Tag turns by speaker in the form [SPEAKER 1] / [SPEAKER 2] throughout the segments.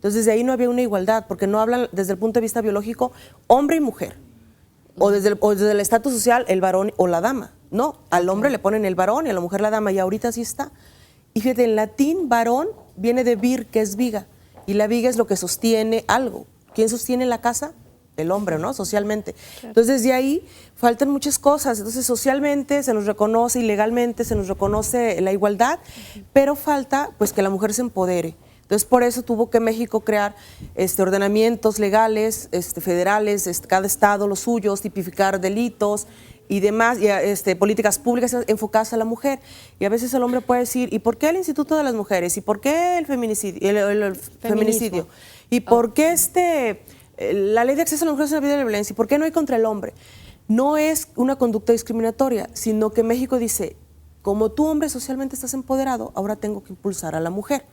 [SPEAKER 1] Entonces, desde ahí no había una igualdad, porque no hablan desde el punto de vista biológico hombre y mujer, o desde el estatus social el varón o la dama. No, al hombre le ponen el varón y a la mujer la dama, y ahorita sí está. Y fíjate, en latín, varón viene de vir, que es viga, y la viga es lo que sostiene algo. ¿Quién sostiene la casa? El hombre, ¿no? Socialmente. Claro. Entonces, desde ahí faltan muchas cosas. Entonces, socialmente se nos reconoce y legalmente se nos reconoce la igualdad, pero falta pues que la mujer se empodere. Entonces, por eso tuvo que México crear ordenamientos legales, federales, cada estado los suyos, tipificar delitos y demás, y, políticas públicas enfocadas a la mujer. Y a veces el hombre puede decir, ¿y por qué el Instituto de las Mujeres? ¿Y por qué el feminicidio? El feminicidio? ¿Y por qué la ley de acceso a la mujer es una vida de violencia? ¿Y por qué no hay contra el hombre? No es una conducta discriminatoria, sino que México dice, como tú, hombre, socialmente estás empoderado, ahora tengo que impulsar a la mujer.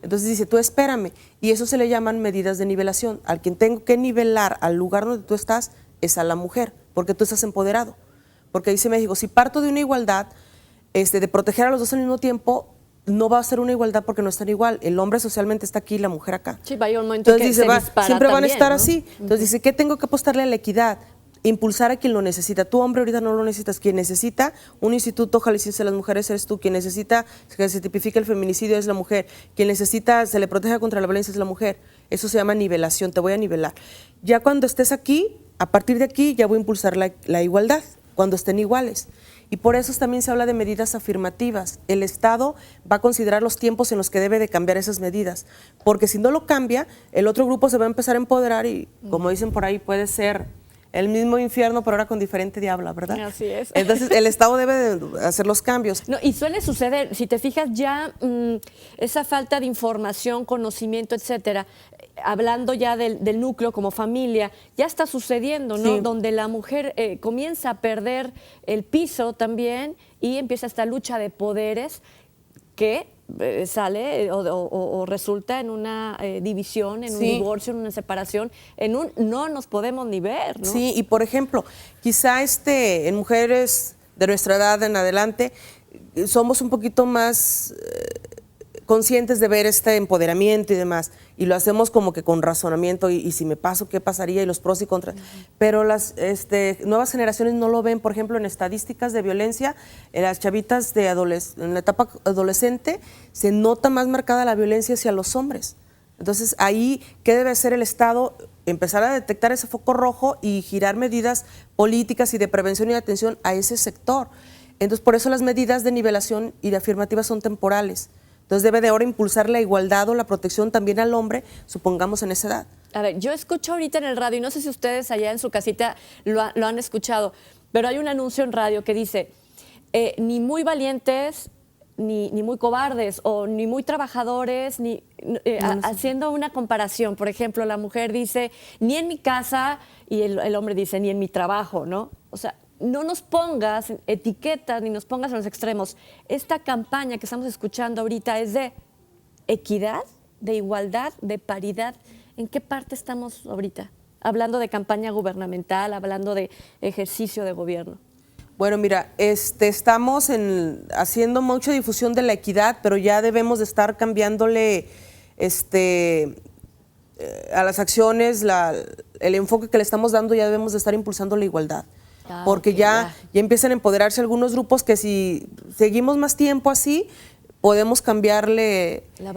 [SPEAKER 1] Entonces dice, tú espérame, y eso se le llaman medidas de nivelación. Al quien tengo que nivelar al lugar donde tú estás es a la mujer, porque tú estás empoderado. Porque dice México, si parto de una igualdad, de proteger a los dos al mismo tiempo, no va a ser una igualdad porque no están igual. El hombre socialmente está aquí, la mujer acá.
[SPEAKER 2] Sí, vaya un momento. Entonces
[SPEAKER 1] que dice, siempre van a estar, ¿no?, así. Entonces dice, ¿qué tengo que apostarle a la equidad? Impulsar a quien lo necesita. Tú, hombre, ahorita no lo necesitas. Quien necesita un instituto jalisciense de las mujeres eres tú. Quien necesita que se tipifique el feminicidio es la mujer. Quien necesita se le proteja contra la violencia es la mujer. Eso se llama nivelación. Te voy a nivelar. Ya cuando estés aquí, a partir de aquí ya voy a impulsar la igualdad, cuando estén iguales. Y por eso también se habla de medidas afirmativas. El Estado va a considerar los tiempos en los que debe de cambiar esas medidas, porque si no lo cambia, el otro grupo se va a empezar a empoderar y, como dicen por ahí, puede ser el mismo infierno, pero ahora con diferente diabla, ¿verdad?
[SPEAKER 2] Así es.
[SPEAKER 1] Entonces, el Estado debe de hacer los cambios.
[SPEAKER 2] No, y suele suceder, si te fijas ya, esa falta de información, conocimiento, etcétera, hablando ya del núcleo como familia, ya está sucediendo, ¿no? Sí. Donde la mujer comienza a perder el piso también y empieza esta lucha de poderes que sale o resulta en una división, en un divorcio, en una separación, en un no nos podemos ni ver, ¿no?
[SPEAKER 1] Sí, y por ejemplo, quizá en mujeres de nuestra edad en adelante somos un poquito más conscientes de ver este empoderamiento y demás, y lo hacemos como que con razonamiento, y si me paso, ¿qué pasaría? Y los pros y contras. Pero las nuevas generaciones no lo ven. Por ejemplo, en estadísticas de violencia, en las chavitas en la etapa adolescente, se nota más marcada la violencia hacia los hombres. Entonces, ahí, ¿qué debe hacer el Estado? Empezar a detectar ese foco rojo y girar medidas políticas y de prevención y de atención a ese sector. Entonces, por eso las medidas de nivelación y de afirmativas son temporales. Entonces debe de ahora impulsar la igualdad o la protección también al hombre, supongamos en esa edad.
[SPEAKER 2] A ver, yo escucho ahorita en el radio, y no sé si ustedes allá en su casita lo han escuchado, pero hay un anuncio en radio que dice, ni muy valientes, ni muy cobardes, o ni muy trabajadores, haciendo una comparación. Por ejemplo, la mujer dice, ni en mi casa, y el hombre dice, ni en mi trabajo, ¿no? O sea, no nos pongas etiquetas ni nos pongas en los extremos. Esta campaña que estamos escuchando ahorita es de equidad, de igualdad, de paridad. ¿En qué parte estamos ahorita? Hablando de campaña gubernamental, hablando de ejercicio de gobierno.
[SPEAKER 1] Bueno, mira, estamos haciendo mucha difusión de la equidad, pero ya debemos de estar cambiándole a las acciones, el enfoque que le estamos dando, ya debemos de estar impulsando la igualdad. Porque ya empiezan a empoderarse algunos grupos que si seguimos más tiempo así, podemos cambiarle la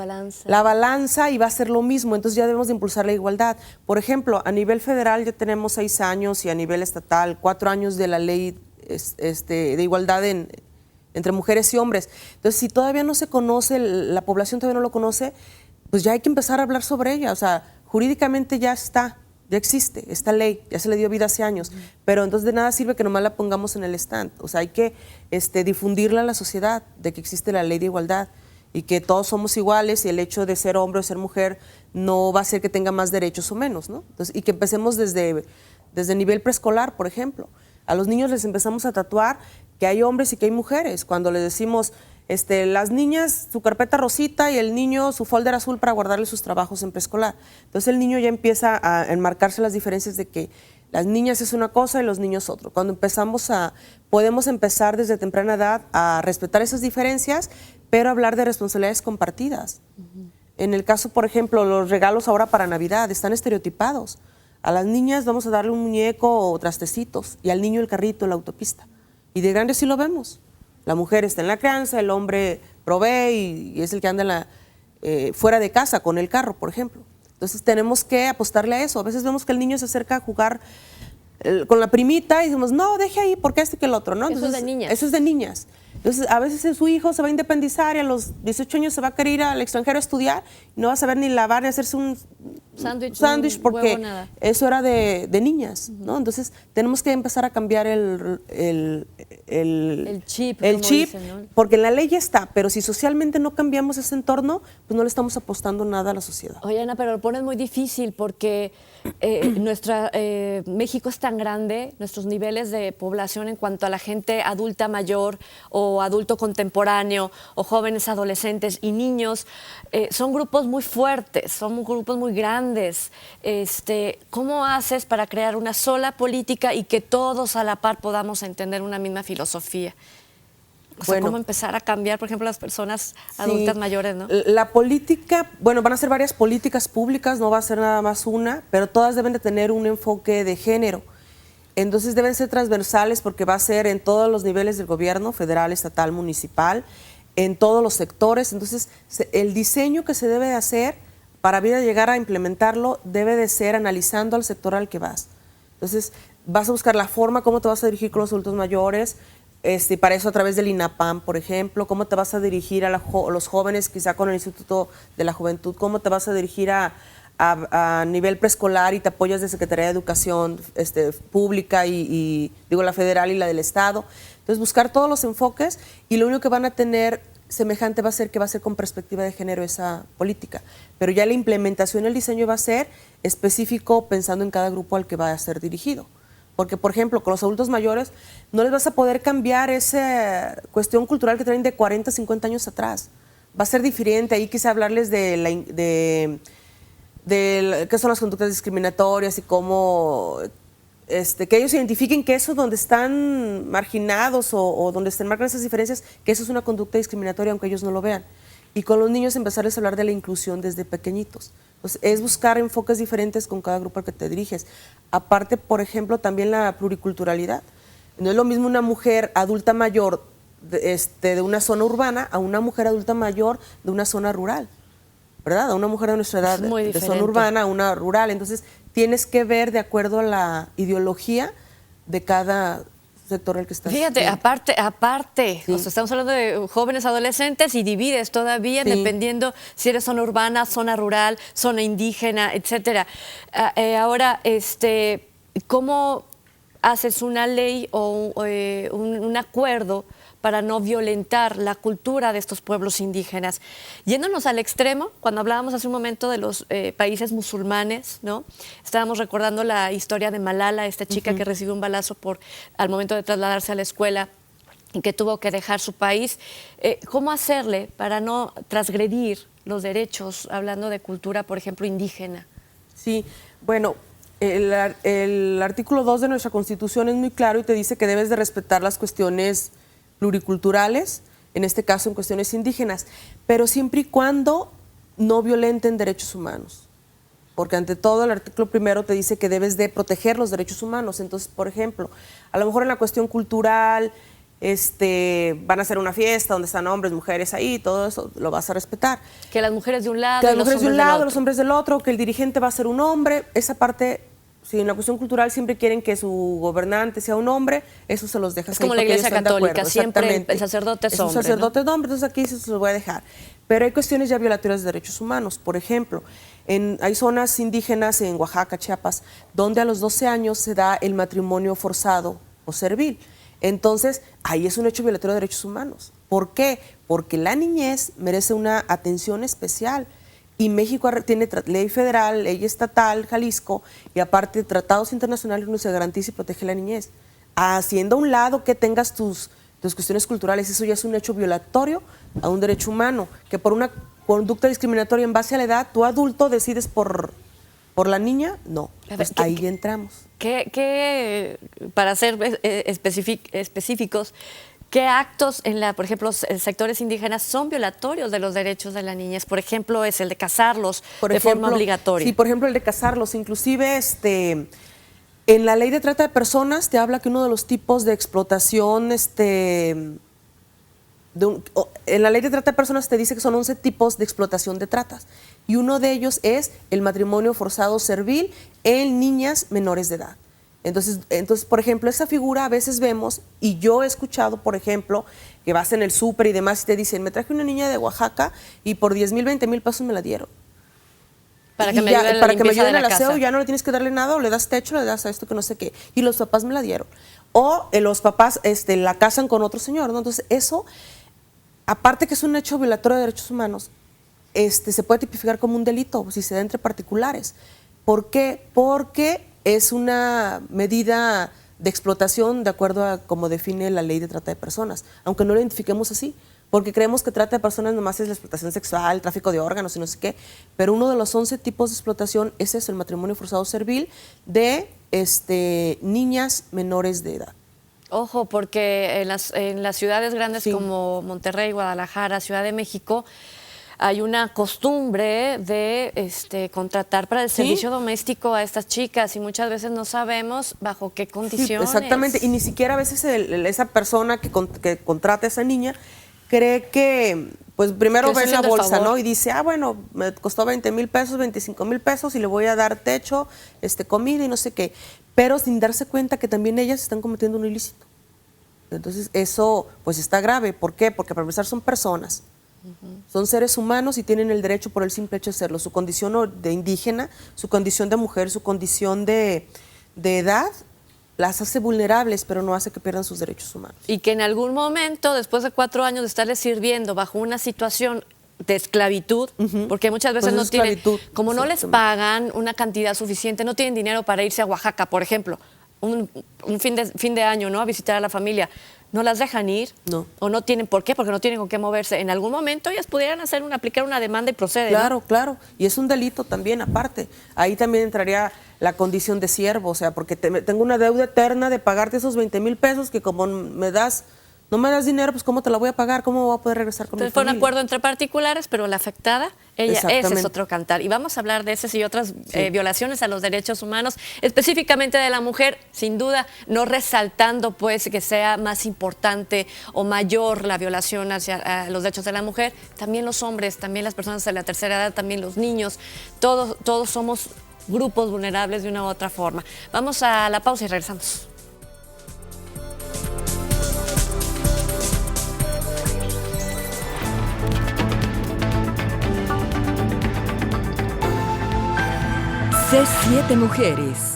[SPEAKER 1] balanza y va a ser lo mismo. Entonces ya debemos de impulsar la igualdad. Por ejemplo, a nivel federal ya tenemos 6 años y a nivel estatal 4 años de la ley de igualdad entre mujeres y hombres. Entonces, si todavía no se conoce, la población todavía no lo conoce, pues ya hay que empezar a hablar sobre ella. O sea, jurídicamente ya existe esta ley, ya se le dio vida hace años, pero entonces de nada sirve que nomás la pongamos en el stand. O sea, hay que difundirla a la sociedad de que existe la ley de igualdad y que todos somos iguales y el hecho de ser hombre o ser mujer no va a hacer que tenga más derechos o menos, ¿no? Entonces, y que empecemos desde nivel preescolar, por ejemplo. A los niños les empezamos a tatuar que hay hombres y que hay mujeres. Cuando les decimos, las niñas su carpeta rosita y el niño su folder azul para guardarle sus trabajos en preescolar. Entonces el niño ya empieza a enmarcarse las diferencias de que las niñas es una cosa y los niños otro. Cuando podemos empezar desde temprana edad a respetar esas diferencias, pero hablar de responsabilidades compartidas. En el caso, por ejemplo, los regalos ahora para Navidad están estereotipados. A las niñas vamos a darle un muñeco o trastecitos y al niño el carrito en la autopista. Y de grandes sí lo vemos. La mujer está en la crianza, el hombre provee y es el que anda fuera de casa con el carro, por ejemplo. Entonces tenemos que apostarle a eso. A veces vemos que el niño se acerca a jugar con la primita y decimos, no, deje ahí, porque este que el otro, ¿no? Entonces,
[SPEAKER 2] eso es de niñas.
[SPEAKER 1] Eso es de niñas. Entonces, a veces su hijo se va a independizar y a los 18 años se va a querer ir al extranjero a estudiar y no va a saber ni lavar ni hacerse un sándwich porque
[SPEAKER 2] huevo, nada.
[SPEAKER 1] eso era de niñas, ¿no? Entonces, tenemos que empezar a cambiar el
[SPEAKER 2] chip,
[SPEAKER 1] el
[SPEAKER 2] como
[SPEAKER 1] chip
[SPEAKER 2] dicen, ¿no?
[SPEAKER 1] porque en la ley ya está, pero si socialmente no cambiamos ese entorno, pues no le estamos apostando nada a la sociedad.
[SPEAKER 2] Oye, Ana, pero lo pones muy difícil porque México es tan grande, nuestros niveles de población en cuanto a la gente adulta mayor o adulto contemporáneo o jóvenes adolescentes y niños, son grupos muy fuertes, son grupos muy grandes. ¿Cómo haces para crear una sola política y que todos a la par podamos entender una misma filosofía? O sea, ¿cómo empezar a cambiar, por ejemplo, las personas adultas mayores, ¿no?
[SPEAKER 1] La política, bueno, van a ser varias políticas públicas, no va a ser nada más una, pero todas deben de tener un enfoque de género. Entonces deben ser transversales porque va a ser en todos los niveles del gobierno, federal, estatal, municipal, en todos los sectores. Entonces, el diseño que se debe de hacer para llegar a implementarlo debe de ser analizando al sector al que vas. Entonces, vas a buscar la forma, cómo te vas a dirigir con los adultos mayores, para eso a través del INAPAM, por ejemplo, cómo te vas a dirigir a los jóvenes, quizá con el Instituto de la Juventud, cómo te vas a dirigir a nivel preescolar y te apoyas de Secretaría de Educación Pública y digo la federal y la del Estado. Entonces buscar todos los enfoques y lo único que van a tener semejante va a ser que va a ser con perspectiva de género esa política, pero ya la implementación, el diseño va a ser específico pensando en cada grupo al que va a ser dirigido. Porque, por ejemplo, con los adultos mayores no les vas a poder cambiar esa cuestión cultural que traen de 40, 50 años atrás. Va a ser diferente. Ahí quise hablarles de qué son las conductas discriminatorias y cómo que ellos identifiquen que eso donde están marginados o donde estén marcadas esas diferencias, que eso es una conducta discriminatoria aunque ellos no lo vean. Y con los niños empezarles a hablar de la inclusión desde pequeñitos. Pues es buscar enfoques diferentes con cada grupo al que te diriges. Aparte, por ejemplo, también la pluriculturalidad. No es lo mismo una mujer adulta mayor de una zona urbana a una mujer adulta mayor de una zona rural, ¿verdad? A una mujer de nuestra edad de zona urbana a una rural. Entonces, tienes que ver de acuerdo a la ideología de cada sector al que estás.
[SPEAKER 2] Fíjate, aparte, sí. O sea, estamos hablando de jóvenes adolescentes y divides todavía dependiendo si eres zona urbana, zona rural, zona indígena, etcétera. Ahora, ¿cómo haces una ley o un acuerdo para no violentar la cultura de estos pueblos indígenas? Yéndonos al extremo, cuando hablábamos hace un momento de los países musulmanes, ¿no? Estábamos recordando la historia de Malala, esta chica que recibió un balazo al momento de trasladarse a la escuela y que tuvo que dejar su país. ¿Cómo hacerle para no transgredir los derechos, hablando de cultura, por ejemplo, indígena?
[SPEAKER 1] Sí, bueno, el artículo 2 de nuestra Constitución es muy claro y te dice que debes de respetar las cuestiones pluriculturales, en este caso en cuestiones indígenas, pero siempre y cuando no violenten derechos humanos. Porque ante todo el artículo primero te dice que debes de proteger los derechos humanos. Entonces, por ejemplo, a lo mejor en la cuestión cultural, van a hacer una fiesta donde están hombres, mujeres ahí, todo eso lo vas a respetar.
[SPEAKER 2] Que las mujeres de un lado,
[SPEAKER 1] que las mujeres de un lado, los hombres del otro, que el dirigente va a ser un hombre, esa parte. Si en la cuestión cultural siempre quieren que su gobernante sea un hombre, eso se los dejas.
[SPEAKER 2] Es como la Iglesia Católica, siempre el sacerdote es hombre.
[SPEAKER 1] Un sacerdote es hombre, entonces aquí se los voy a dejar. Pero hay cuestiones ya violatorias de derechos humanos. Por ejemplo, hay zonas indígenas en Oaxaca, Chiapas, donde a los 12 años se da el matrimonio forzado o servil. Entonces, ahí es un hecho violatorio de derechos humanos. ¿Por qué? Porque la niñez merece una atención especial. Y México tiene ley federal, ley estatal, Jalisco, y aparte tratados internacionales donde se garantiza y protege la niñez. Haciendo a un lado que tengas tus cuestiones culturales, eso ya es un hecho violatorio a un derecho humano, que por una conducta discriminatoria en base a la edad, tú adulto decides por la niña, no. Pues ahí entramos.
[SPEAKER 2] Para ser específicos, ¿Qué actos por ejemplo, los sectores indígenas son violatorios de los derechos de las niñas? Por ejemplo, es el de casarlos de forma obligatoria.
[SPEAKER 1] Sí, por ejemplo, el de casarlos. Inclusive, en la ley de trata de personas te habla que uno de los tipos de explotación, en la ley de trata de personas te dice que son 11 tipos de explotación de tratas. Y uno de ellos es el matrimonio forzado servil en niñas menores de edad. Entonces, por ejemplo, esa figura a veces vemos, y yo he escuchado, por ejemplo, que vas en el súper y demás y te dicen, me traje una niña de Oaxaca y por 10,000, 20,000 pesos me la dieron.
[SPEAKER 2] Para que me ayuden
[SPEAKER 1] al aseo, ya no le tienes que darle nada, o le das techo, le das a esto que no sé qué. Y los papás me la dieron. O los papás la casan con otro señor, ¿no? Entonces, eso, aparte que es un hecho violatorio de derechos humanos, se puede tipificar como un delito si se da entre particulares. ¿Por qué? Porque es una medida de explotación de acuerdo a cómo define la ley de trata de personas, aunque no lo identifiquemos así, porque creemos que trata de personas nomás es la explotación sexual, el tráfico de órganos y no sé qué, pero uno de los 11 tipos de explotación es eso, el matrimonio forzado servil de niñas menores de edad.
[SPEAKER 2] Ojo, porque en las ciudades grandes
[SPEAKER 1] Sí.
[SPEAKER 2] como Monterrey, Guadalajara, Ciudad de México, hay una costumbre de contratar para el servicio doméstico a estas chicas y muchas veces no sabemos bajo qué condiciones.
[SPEAKER 1] Sí, exactamente, y ni siquiera a veces esa persona que contrata a esa niña cree que, pues primero ve en la bolsa, ¿no? Y dice, bueno, me costó 20,000 pesos, 25,000 pesos y le voy a dar techo, comida y no sé qué, pero sin darse cuenta que también ellas están cometiendo un ilícito. Entonces eso pues está grave. ¿Por qué? Porque para empezar son personas. Son seres humanos y tienen el derecho por el simple hecho de serlo. Su condición de indígena, su condición de mujer, su condición de edad, las hace vulnerables, pero no hace que pierdan sus derechos humanos.
[SPEAKER 2] Y que en algún momento, después de 4 años de estarles sirviendo bajo una situación de esclavitud, porque muchas veces
[SPEAKER 1] Pues
[SPEAKER 2] no tienen, como no les
[SPEAKER 1] exactamente.
[SPEAKER 2] pagan una cantidad suficiente, no tienen dinero para irse a Oaxaca, por ejemplo, un fin de año, ¿no? A visitar a la familia. No las dejan ir,
[SPEAKER 1] No.
[SPEAKER 2] o no tienen por qué, porque no tienen con qué moverse. En algún momento ellas pudieran aplicar una demanda y proceder.
[SPEAKER 1] Claro,
[SPEAKER 2] ¿no?
[SPEAKER 1] claro. Y es un delito también, aparte. Ahí también entraría la condición de siervo, o sea, porque tengo una deuda eterna de pagarte esos 20,000 pesos que como no me das dinero, pues ¿cómo te la voy a pagar? ¿Cómo voy a poder regresar con mi
[SPEAKER 2] Entonces fue un
[SPEAKER 1] familia?
[SPEAKER 2] acuerdo entre particulares, pero la afectada, ese es
[SPEAKER 1] Exactamente.
[SPEAKER 2] otro cantar. Y vamos a hablar de esas y otras violaciones a los derechos humanos, específicamente de la mujer, sin duda, no resaltando pues que sea más importante o mayor la violación hacia los derechos de la mujer, también los hombres, también las personas de la tercera edad, también los niños, todos somos grupos vulnerables de una u otra forma. Vamos a la pausa y regresamos.
[SPEAKER 3] C7 Mujeres.